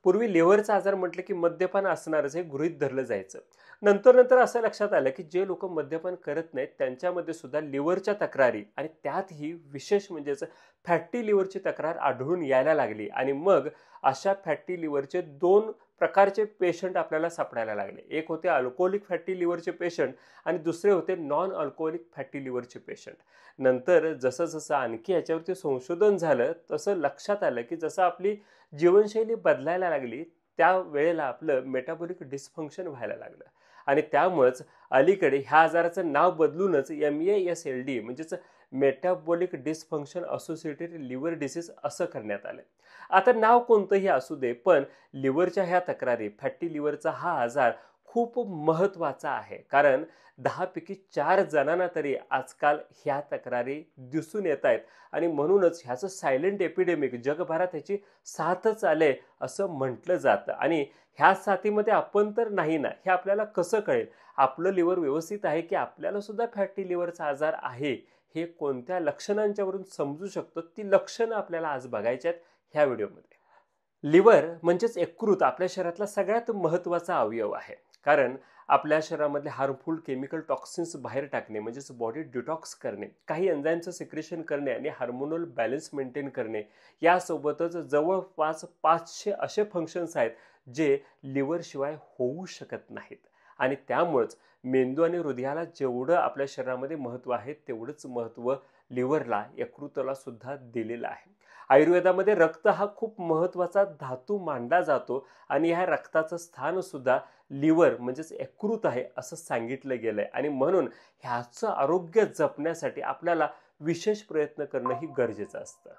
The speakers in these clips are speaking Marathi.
पूर्वी लिव्हरचा आजार म्हटलं की मद्यपान असणारच हे गृहीत धरलं जायचं. नंतर असं लक्षात आलं की जे लोक मद्यपान करत नाहीत त्यांच्यामध्ये सुद्धा लिव्हरच्या तक्रारी आणि त्यातही विशेष म्हणजेच फॅटी लिव्हरची तक्रार आढळून यायला लागली. आणि मग अशा फॅटी लिव्हरचे दोन प्रकारचे पेशंट आपल्याला सापडायला लागले. एक होते अल्कोहोलिक फॅटी लिव्हरचे पेशंट आणि दुसरे होते नॉन अल्कोहोलिक फॅटी लिव्हरचे पेशंट. नंतर जसं जसं आणखी याच्यावरती संशोधन झालं तसं लक्षात आलं की जसं आपली जीवनशैली बदलायला लागली त्या वेळेला आपलं मेटाबॉलिक डिस्फंक्शन व्हायला लागलं. आणि त्यामुळेच अलीकडे ह्या आजाराचं नाव बदलूनच MEASLD म्हणजेच metabolic dysfunction associated liver disease असं करण्यात आलं. आता नाव कोणतंही असू दे पण लिव्हरच्या ह्या तक्रारी फॅटी लिव्हरचा हा आजार खूप महत्त्वाचा आहे. कारण 10 पैकी 4 जणांना तरी आजकाल ह्या तक्रारी दिसून येत आहेत. आणि म्हणूनच ह्याचं सायलेंट एपिडेमिक जगभरात ह्याची साथच आले असं म्हटलं जातं. आणि ह्या साथीमध्ये आपण तर नाही ना हे आपल्याला कसं कळेल? आपलं लिव्हर व्यवस्थित आहे की आपल्याला सुद्धा फॅटी लिव्हरचा आजार आहे हे कोणत्या लक्षणांच्यावरून समजू शकतो? ती लक्षणं आपल्याला आज बघायची आहेत ह्या व्हिडिओमध्ये. लिव्हर म्हणजेच यकृत आपल्या शरीरातला सगळ्यात महत्त्वाचा अवयव आहे. कारण आपल्या शरीरामधले हार्मफुल केमिकल टॉक्सिन्स बाहेर टाकणे म्हणजेच बॉडी डिटॉक्स करणे, काही एन्झाईमचं सिक्रेशन करणे आणि हार्मोनल बॅलन्स मेंटेन करणे, यासोबतच जवळपास 500 असे फंक्शन्स आहेत जे लिव्हरशिवाय होऊ शकत नाहीत. आणि त्यामुळेच मेंदू आणि हृदयाला जेवढं आपल्या शरीरामध्ये महत्त्व आहे तेवढंच महत्त्व लिव्हरला यकृताला सुद्धा दिलेलं आहे. आयुर्वेदामध्ये रक्त हा खूप महत्त्वाचा धातू मानला जातो आणि ह्या रक्ताचं स्थान सुद्धा लिव्हर म्हणजेच यकृत आहे असं सांगितलं गेलंय. आणि म्हणून ह्याचं आरोग्य जपण्यासाठी आपल्याला विशेष प्रयत्न करणं ही गरजेचं असतं.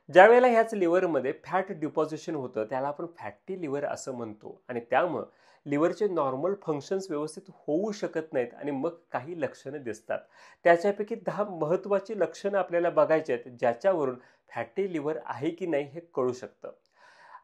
ज्यावेळेला ह्याच लिव्हरमध्ये फॅट डिपॉझिशन होतं त्याला आपण फॅटी लिव्हर असं म्हणतो. आणि त्यामुळं लिव्हरचे नॉर्मल फंक्शन्स व्यवस्थित होऊ शकत नाहीत आणि मग काही लक्षणं दिसतात. त्याच्यापैकी 10 महत्त्वाची लक्षणं आपल्याला बघायची आहेत ज्याच्यावरून फॅटी लिव्हर आहे की नाही हे कळू शकतं.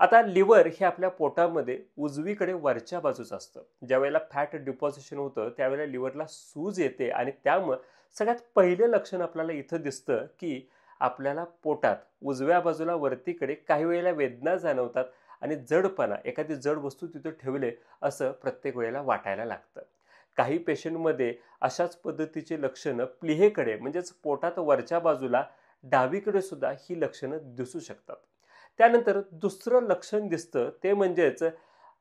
आता लिव्हर हे आपल्या पोटामध्ये उजवीकडे वरच्या बाजूच असतं. ज्यावेळेला फॅट डिपॉझिशन होतं त्यावेळेला लिव्हरला सूज येते आणि त्यामुळं सगळ्यात पहिलं लक्षण आपल्याला इथं दिसतं की आपल्याला पोटात उजव्या बाजूला वरतीकडे काही वेळेला वेदना जाणवतात आणि जडपणा, एखादी जड वस्तू तिथं ठेवले असं प्रत्येक वेळेला वाटायला लागतं. काही पेशंटमध्ये अशाच पद्धतीची लक्षणं प्लीहेकडे म्हणजेच पोटात वरच्या बाजूला डावीकडे सुद्धा ही लक्षणं दिसू शकतात. त्यानंतर दुसरं लक्षण दिसतं ते म्हणजेच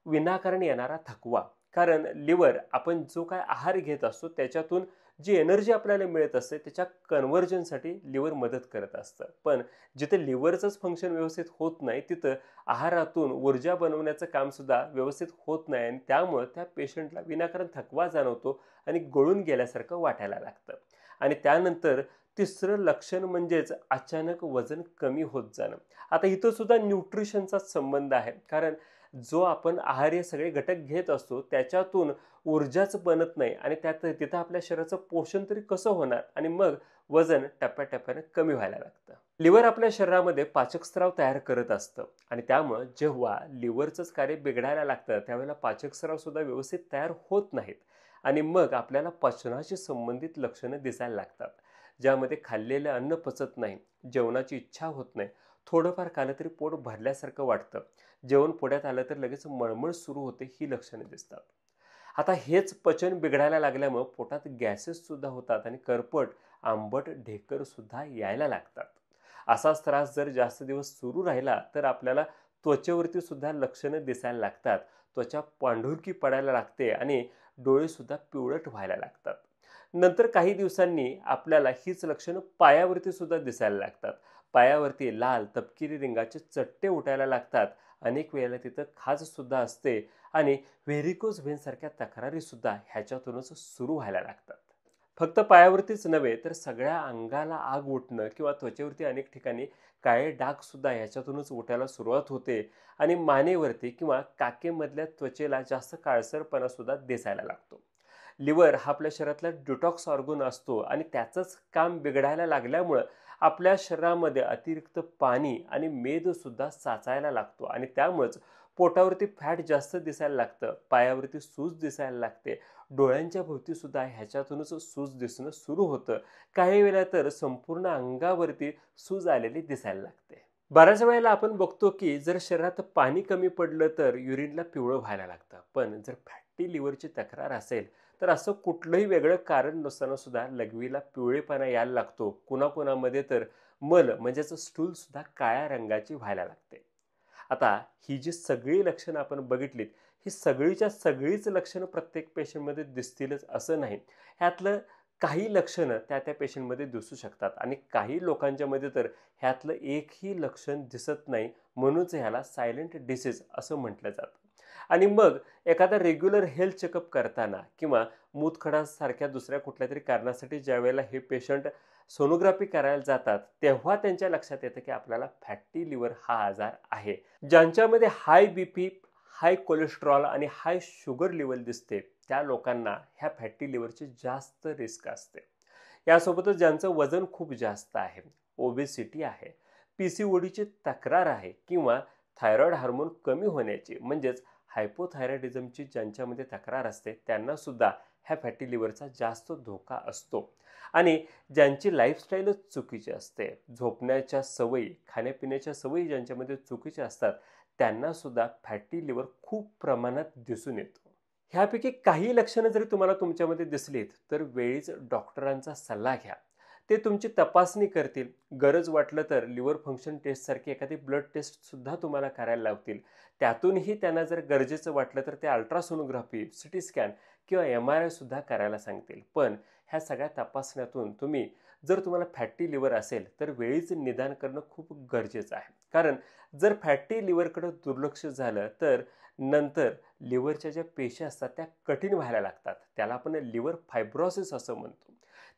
विनाकारण येणारा थकवा. कारण लिव्हर आपण जो काय आहार घेत असतो त्याच्यातून जी एनर्जी आपल्याला मिळत असते त्याच्या कन्व्हर्जनसाठी लिव्हर मदत करत असतं. पण जिथे लिव्हरचंच फंक्शन व्यवस्थित होत नाही तिथं आहारातून ऊर्जा बनवण्याचं काम सुद्धा व्यवस्थित होत नाही आणि त्यामुळं त्या पेशंटला विनाकारण थकवा जाणवतो आणि गळून गेल्यासारखं वाटायला लागतं. आणि त्यानंतर तिसरं लक्षण म्हणजेच अचानक वजन कमी होत जाणं. आता इथं सुद्धा न्यूट्रिशनचा संबंध आहे. कारण जो आपण आहार्य सगळे घटक घेत असतो त्याच्यातून ऊर्जाच बनत नाही आणि तिथं आपल्या शरीराचं पोषण तरी कसं होणार आणि मग वजन टप्प्याटप्प्याने कमी व्हायला लागतं. लिव्हर आपल्या शरीरामध्ये पाचकस्राव तयार करत असतं आणि त्यामुळं जेव्हा लिव्हरचंच कार्य बिघडायला लागतं त्यावेळेला पाचकस्राव सुद्धा व्यवस्थित तयार होत नाहीत आणि मग आपल्याला पचनाशी संबंधित लक्षणं दिसायला लागतात. ज्यामध्ये खाल्लेलं अन्न पचत नाही, जेवणाची इच्छा होत नाही, थोडंफार खाल्लं तरी पोट भरल्यासारखं वाटतं, जेवण पोटात आलं तर लगेच मळमळ सुरू होते, ही लक्षणे दिसतात. आता हेच पचन बिघडायला लागल्यामुळे पोटात गॅसेस सुद्धा होतात आणि करपट आंबट ढेकर सुद्धा यायला लागतात. असाच त्रास जर जास्त दिवस सुरू राहिला तर आपल्याला त्वचेवरती सुद्धा लक्षणं दिसायला लागतात. त्वचा पांढुरकी पडायला लागते आणि डोळे सुद्धा पिवळट व्हायला लागतात. नंतर काही दिवसांनी आपल्याला हीच लक्षणं पायावरती सुद्धा दिसायला लागतात. पायावरती लाल तपकिरी रंगाचे चट्टे उठायला लागतात. अनेक वेळेला तिथं खाज सुद्धा असते आणि व्हेरिकोज व्हेन सारख्या तक्रारी सुद्धा ह्याच्यातूनच सुरू व्हायला लागतात. फक्त पायावरतीच नव्हे तर सगळ्या अंगाला आग उठणं किंवा त्वचेवरती अनेक ठिकाणी काळे डाग सुद्धा ह्याच्यातूनच उठायला सुरुवात होते आणि मानेवरती किंवा काकेमधल्या त्वचेला जास्त काळसरपणा सुद्धा दिसायला लागतो. लिव्हर हा आपल्या शरीरातला डिटॉक्स ऑर्गन असतो आणि त्याचंच काम बिघडायला लागल्यामुळं आपल्या शरीरामध्ये अतिरिक्त पाणी आणि मेद सुद्धा साचायला लागतो आणि त्यामुळेच पोटावरती फॅट जास्त दिसायला लागतं, पायावरती सूज दिसायला लागते, डोळ्यांच्या भोवती सुद्धा ह्याच्यातूनच सूज दिसणं सुरू होतं. काही वेळेला तर संपूर्ण अंगावरती सूज आलेली दिसायला लागते. बऱ्याच वेळेला आपण बघतो की जर शरीरात पाणी कमी पडलं तर युरिनला पिवळं व्हायला लागतं. पण जर फॅटी लिव्हरची तक्रार असेल तर असं कुठलंही वेगळं कारण नसताना सुद्धा लघवीला पिवळेपणा यायला लागतो. कुणाकुणामध्ये तर मल म्हणजेच स्टूल सुद्धा काळ्या रंगाची व्हायला लागते. आता ही जी सगळी लक्षणं आपण बघितलीत, ही सगळीच्या सगळीच लक्षणं प्रत्येक पेशंटमध्ये दिसतीलच असं नाही. ह्यातलं काही लक्षणं त्या पेशंटमध्ये दिसू शकतात आणि काही लोकांच्यामध्ये तर ह्यातलं एकही लक्षण दिसत नाही. म्हणूनच ह्याला सायलेंट डिसीज असं म्हटलं जातं. आणि मग एखादा रेग्युलर हेल्थ चेकअप करताना किंवा मूतखडासारख्या दुसऱ्या कुठल्यातरी कारणासाठी ज्यावेळेला हे पेशंट सोनोग्राफी करायला जातात, तेव्हा त्यांच्या लक्षात येतं की आपल्याला फॅटी लिव्हर हा आजार आहे. ज्यांच्यामध्ये हाय बीपी, हाय कोलेस्ट्रॉल आणि हाय शुगर लेवल दिसते, त्या लोकांना ह्या फॅटी लिव्हरची जास्त रिस्क असते. यासोबतच ज्यांचं वजन खूप जास्त आहे, ओबेसिटी आहे, पीसीओडीची तक्रार आहे किंवा थायरॉइड हार्मोन कमी होण्याची म्हणजेच हायपोथायरॉइडिझमची ज्यांच्यामध्ये तक्रार असते, त्यांना सुद्धा ह्या फॅटी लिव्हरचा जास्त धोका असतो. आणि ज्यांची लाईफस्टाईलच चुकीची असते, झोपण्याच्या सवयी, खाण्यापिण्याच्या सवयी ज्यांच्यामध्ये चुकीच्या असतात, त्यांना सुद्धा फॅटी लिव्हर खूप प्रमाणात दिसून येतो. ह्यापैकी काही लक्षणं जरी तुम्हाला तुमच्यामध्ये दिसलीत तर वेळीच डॉक्टरांचा सल्ला घ्या. ते तुमची तपासणी करतील. गरज वाटलं तर लिव्हर फंक्शन टेस्टसारखी एखादी ब्लड टेस्टसुद्धा तुम्हाला करायला लावतील. त्यातूनही त्यांना जर गरजेचं वाटलं तर ते अल्ट्रासोनोग्राफी, सिटी स्कॅन किंवा MRI सुद्धा करायला सांगतील. पण ह्या सगळ्या तपासण्यातून जर तुम्हाला फॅटी लिव्हर असेल तर वेळीच निदान करणं खूप गरजेचं आहे. कारण जर फॅटी लिव्हरकडे दुर्लक्ष झालं तर नंतर लिव्हरच्या ज्या पेशी असतात त्या कठीण व्हायला लागतात. त्याला आपण लिव्हर फायब्रोसिस असं म्हणतो.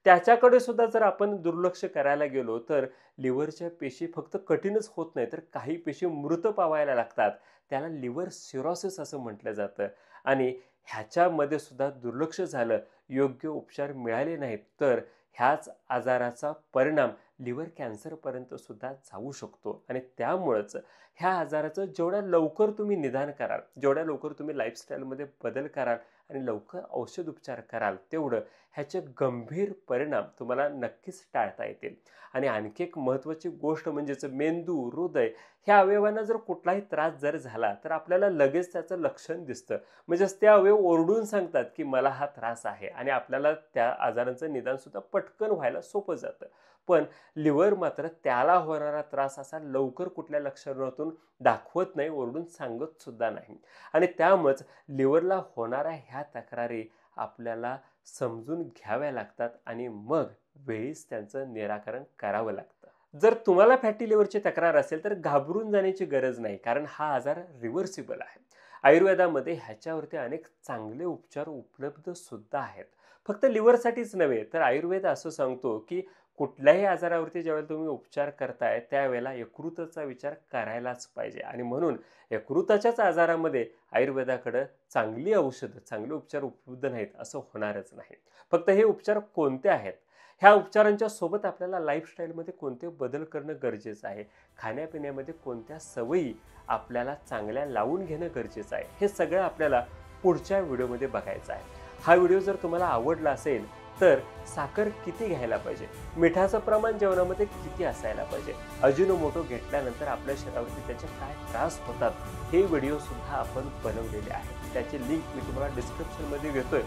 त्याच्याकडे सुद्धा जर आपण दुर्लक्ष करायला गेलो तर लिव्हरच्या पेशी फक्त कठीणच होत नाही तर काही पेशी मृत पावायला लागतात. त्याला लिव्हर सिरोसिस असं म्हटलं जातं. आणि ह्याच्यामध्ये सुद्धा दुर्लक्ष झालं, योग्य उपचार मिळाले नाहीत तर ह्याच आजाराचा परिणाम लिव्हर कॅन्सरपर्यंत सुद्धा जाऊ शकतो. आणि त्यामुळंच ह्या आजाराचं जेवढ्या लवकर तुम्ही निदान कराल, जेवढ्या लवकर तुम्ही लाईफस्टाईलमध्ये बदल कराल आणि लवकर औषध उपचार कराल, तेवढं ह्याचे गंभीर परिणाम तुम्हाला नक्कीच टाळता येतील. आणि आणखी एक महत्त्वाची गोष्ट म्हणजेच मेंदू, हृदय ह्या अवयवांना जर कुठलाही त्रास जर झाला तर आपल्याला लगेच त्याचं लक्षण दिसतं. म्हणजेच ते अवयव ओरडून सांगतात की मला हा त्रास आहे आणि आपल्याला त्या आजारांचं निदानसुद्धा पटकन व्हायला सोपं जातं. पण लिव्हर मात्र त्याला होणारा त्रास असा लवकर कुठल्या लक्षणातून दाखवत नाही, ओरडून सांगत सुद्धा नाही. आणि त्यामुळेच लिव्हरला होणाऱ्या ह्या तक्रारी आपल्याला समजून घ्याव्या लागतात आणि मग वेळीच त्यांचं निराकरण करावं लागतं. जर तुम्हाला फॅटी लिव्हरची तक्रार असेल तर घाबरून जाण्याची गरज नाही, कारण हा आजार रिव्हर्सिबल आहे. आयुर्वेदामध्ये ह्याच्यावरती अनेक चांगले उपचार उपलब्ध सुद्धा आहेत. फक्त लिव्हरसाठीच नव्हे तर आयुर्वेद असं सांगतो की कुठल्याही आजारावरती ज्यावेळेला तुम्ही उपचार करताय त्यावेळेला यकृताचा विचार करायलाच पाहिजे. आणि म्हणून यकृताच्याच आजारामध्ये आयुर्वेदाकडं चांगली औषधं, चांगले उपचार उपलब्ध नाहीत असं होणारच नाही. फक्त हे उपचार कोणते आहेत, ह्या उपचारांच्या सोबत आपल्याला लाईफस्टाईलमध्ये कोणते बदल करणं गरजेचं आहे, खाण्यापिण्यामध्ये कोणत्या सवयी आपल्याला चांगल्या लावून घेणं गरजेचं आहे, हे सगळं आपल्याला पुढच्या व्हिडिओमध्ये बघायचं आहे. हा व्हिडिओ जर तुम्हाला आवडला असेल तर साखर किती घ्यायला पाहिजे, मिठाचं प्रमाण जेवणामध्ये किती असायला पाहिजे, अजिनोमोटो घेतल्यानंतर आपल्या शरीरावरती त्याचे काय त्रास होतात, हे व्हिडिओसुद्धा आपण बनवलेले आहेत. त्याची लिंक मी तुम्हाला डिस्क्रिप्शनमध्ये देतोय.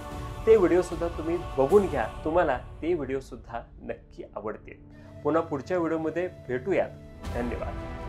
ते व्हिडिओसुद्धा तुम्ही बघून घ्या. तुम्हाला ते व्हिडिओसुद्धा नक्की आवडतील. पुन्हा पुढच्या व्हिडिओमध्ये भेटूयात. धन्यवाद.